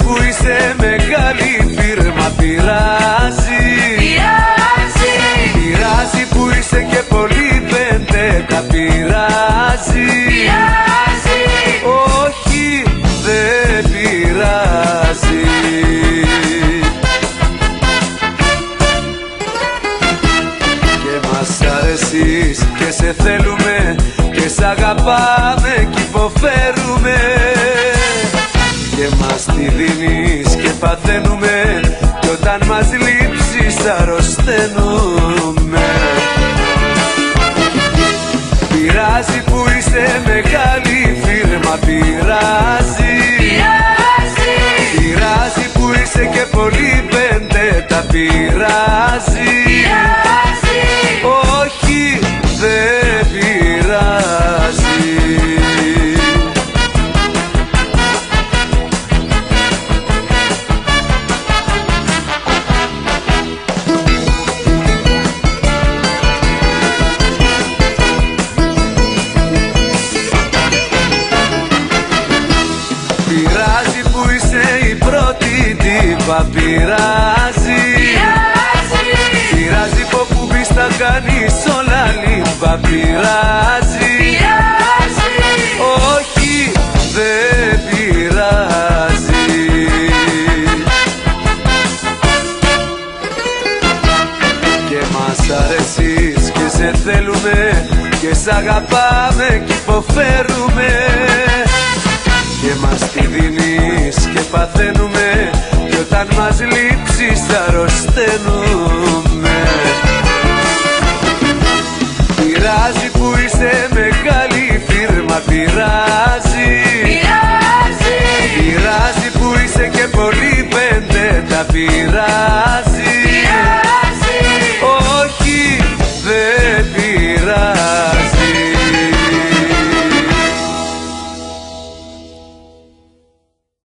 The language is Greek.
που είσαι μεγάλη φίρμα, πειράζει. Πειράζει που είσαι και πολύ πεντέτα, πειράζει. Όχι, δεν πειράζει. Και μας αρέσεις και σε θέλουμε και σ' αγαπάμε κι υποφέρουμε. Και μας τη δίνεις και παθαίνουμε κι όταν μας λείψεις αρρωσταίνουμε. Πειράζει που είσαι μεγάλη φίρμα, πειράζει. Πειράζει που είσαι και πολύ πεντέτα, πειράζει. Όχι, δεν πειράζει. Πειράζει που είσαι η πρώτη τύπα, πειράζει. Πειράζει που μπεις θα κάνεις όλα λίμπα, πειράζει. Όχι, δεν πειράζει. Και μας αρέσεις και σε θέλουμε και σ' αγαπάμε κι υποφέρουμε. Και μας τη δίνεις και παθαίνουμε κι όταν μας λείψεις αρρωσταίνουμε. Πειράζει που είσαι μεγάλη φίρμα, πειράζει. Πειράζει που είσαι και πολύ πεντέτα, πειράζει.